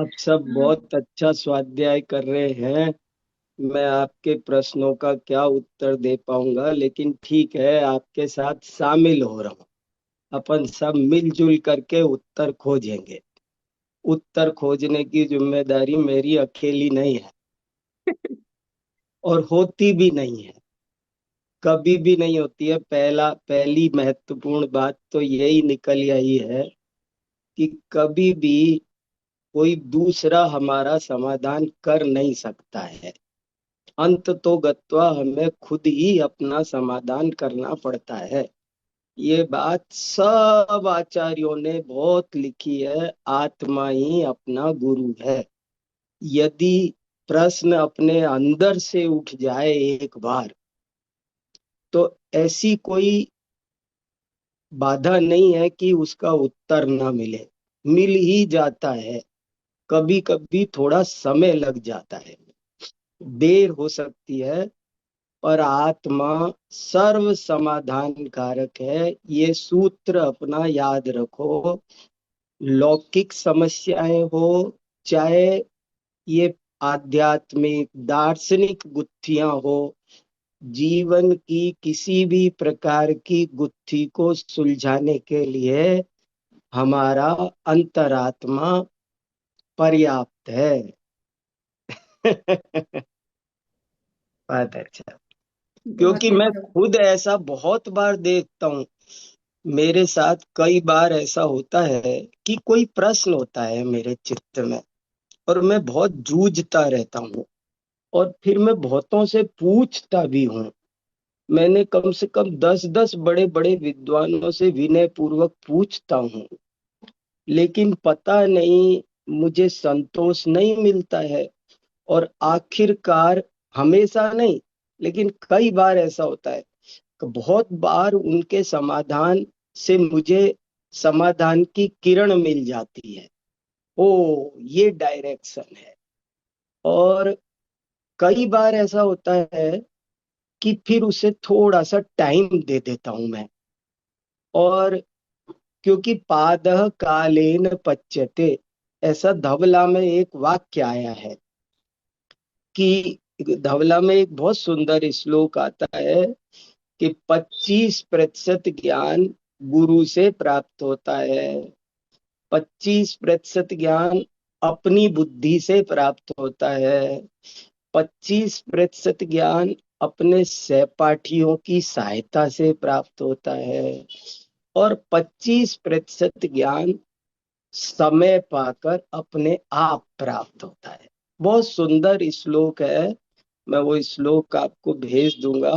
आप सब बहुत अच्छा स्वाध्याय कर रहे हैं। मैं आपके प्रश्नों का क्या उत्तर दे पाऊंगा, लेकिन ठीक है, आपके साथ शामिल हो रहा हूँ। अपन सब मिलजुल करके उत्तर खोजेंगे। उत्तर खोजने की जिम्मेदारी मेरी अकेली नहीं है, और होती भी नहीं है। कभी भी नहीं होती है। पहली महत्वपूर्ण बात तो यही निकल आई है कि कभी भी कोई दूसरा हमारा समाधान कर नहीं सकता है। अंत तो गत्वा हमें खुद ही अपना समाधान करना पड़ता है। ये बात सब आचार्यों ने बहुत लिखी है। आत्मा ही अपना गुरु है। यदि प्रश्न अपने अंदर से उठ जाए एक बार, तो ऐसी कोई बाधा नहीं है कि उसका उत्तर ना मिले। मिल ही जाता है। कभी कभी थोड़ा समय लग जाता है, देर हो सकती है, पर आत्मा सर्व समाधान कारक है। ये सूत्र अपना याद रखो। लौकिक समस्याएं हो, चाहे ये आध्यात्मिक दार्शनिक गुत्थियां हो, जीवन की किसी भी प्रकार की गुत्थी को सुलझाने के लिए हमारा अंतरात्मा पर्याप्त है। बहुत अच्छा। क्योंकि बहुत ही मैं अच्छा। खुद ऐसा बहुत बार देखता हूँ। मेरे साथ कई बार ऐसा होता है कि कोई प्रश्न होता है मेरे चित्त में, और मैं बहुत जूझता रहता हूँ, और फिर मैं बहुतों से पूछता भी हूँ। मैंने कम से कम 10-10 बड़े बड़े विद्वानों से विनय पूर्वक पूछता हूँ, लेकिन पता नहीं, मुझे संतोष नहीं मिलता है। और आखिरकार, हमेशा नहीं, लेकिन कई बार ऐसा होता है कि बहुत बार उनके समाधान से मुझे समाधान की किरण मिल जाती है। ओ, ये डायरेक्शन है। और कई बार ऐसा होता है कि फिर उसे थोड़ा सा टाइम दे देता हूं मैं। और क्योंकि पादः कालेन पच्यते, ऐसा धवला में एक वाक्य आया है कि धवला में एक बहुत सुंदर श्लोक आता है कि 25% ज्ञान गुरु से प्राप्त होता है, 25% ज्ञान अपनी बुद्धि से प्राप्त होता है, 25% ज्ञान अपने सहपाठियों की सहायता से प्राप्त होता है, और 25% ज्ञान समय पाकर अपने आप प्राप्त होता है। बहुत सुंदर श्लोक है। मैं वो श्लोक आपको भेज दूंगा।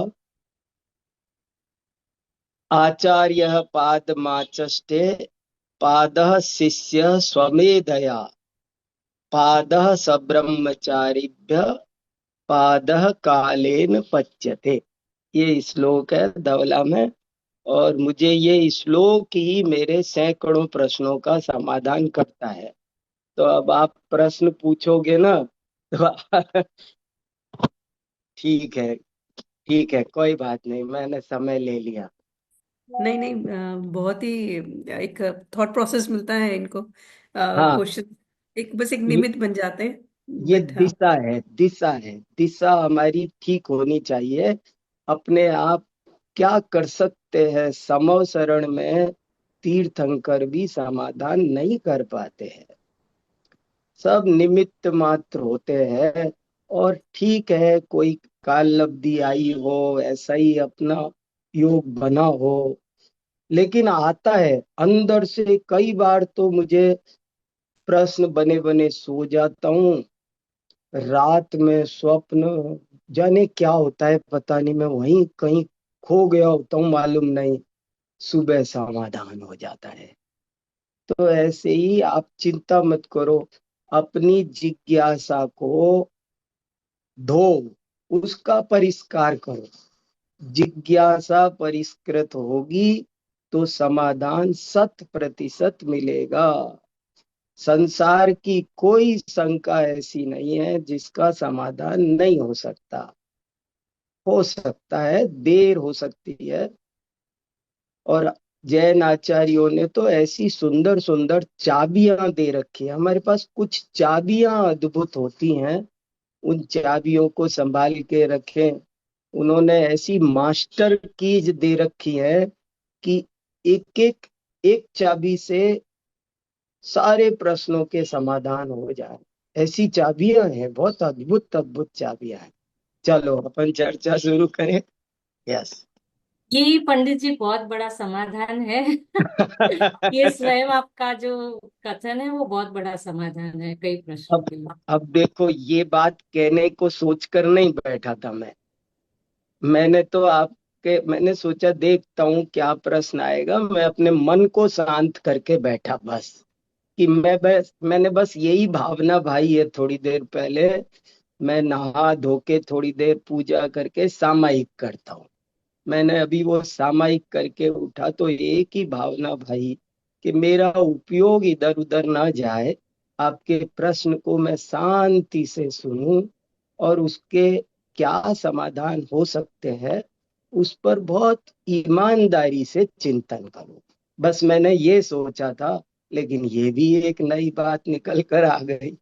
आचार्य पादमाचष्टे, पादः शिष्य स्वमेधया, पादः सब्रह्मचारिभ्य, पादः कालेन पच्यते। ये श्लोक है धवला में। और मुझे ये श्लोक ही मेरे सैकड़ों प्रश्नों का समाधान करता है। तो अब आप प्रश्न पूछोगे ना, तो ठीक है। ठीक है, कोई बात नहीं, मैंने समय ले लिया। नहीं नहीं, बहुत ही एक थॉट प्रोसेस मिलता है इनको। हाँ, क्वेश्चन एक बस एक ये निमित्त बन जाते हैं, ये बट हाँ। दिशा है, दिशा है। दिशा हमारी ठीक होनी चाहिए। अपने आप क्या कर सकते हैं, समव शरण में तीर्थंकर भी समाधान नहीं कर पाते हैं। सब निमित्त मात्र होते हैं। और ठीक है, कोई काल लब्धि आई हो, ऐसा ही अपना योग बना हो, लेकिन आता है अंदर से। कई बार तो मुझे प्रश्न बने बने सो जाता हूँ। रात में स्वप्न, जाने क्या होता है पता नहीं, मैं वहीं कहीं खो गया होता हूँ, मालूम नहीं। सुबह समाधान हो जाता है। तो ऐसे ही आप चिंता मत करो। अपनी जिज्ञासा को धो, उसका परिष्कार करो। जिज्ञासा परिष्कृत होगी तो समाधान 100% मिलेगा। संसार की कोई शंका ऐसी नहीं है जिसका समाधान नहीं हो सकता। हो सकता है, देर हो सकती है, और जैन आचार्यों ने तो ऐसी सुंदर सुंदर चाबियां दे रखी है हमारे पास। कुछ चाबियां अद्भुत होती हैं, उन चाबियों को संभाल के रखें। उन्होंने ऐसी मास्टर कीज दे रखी है कि एक एक एक चाबी से सारे प्रश्नों के समाधान हो जाए। ऐसी चाबियां हैं, बहुत अद्भुत अद्भुत चाबियां हैं। चलो अपन चर्चा शुरू करें। यस। ये पंडित जी बहुत बड़ा समाधान है। ये स्वयं आपका जो कथन है वो बहुत बड़ा समाधान है कई प्रश्नों अब के लिए। अब देखो, ये बात कहने को सोचकर नहीं बैठा था मैं। मैंने सोचा देखता हूँ क्या प्रश्न आएगा। मैं अपने मन को शांत करके बैठा बस, कि मैंने बस यही भावना भाई है। थोड़ी देर पहले मैं नहा धो के थोड़ी देर पूजा करके सामायिक करता हूँ। मैंने अभी वो सामायिक करके उठा तो एक ही भावना भाई, कि मेरा उपयोग इधर उधर ना जाए। आपके प्रश्न को मैं शांति से सुनूं और उसके क्या समाधान हो सकते हैं उस पर बहुत ईमानदारी से चिंतन करूं। बस मैंने ये सोचा था, लेकिन ये भी एक नई बात निकल कर आ गई।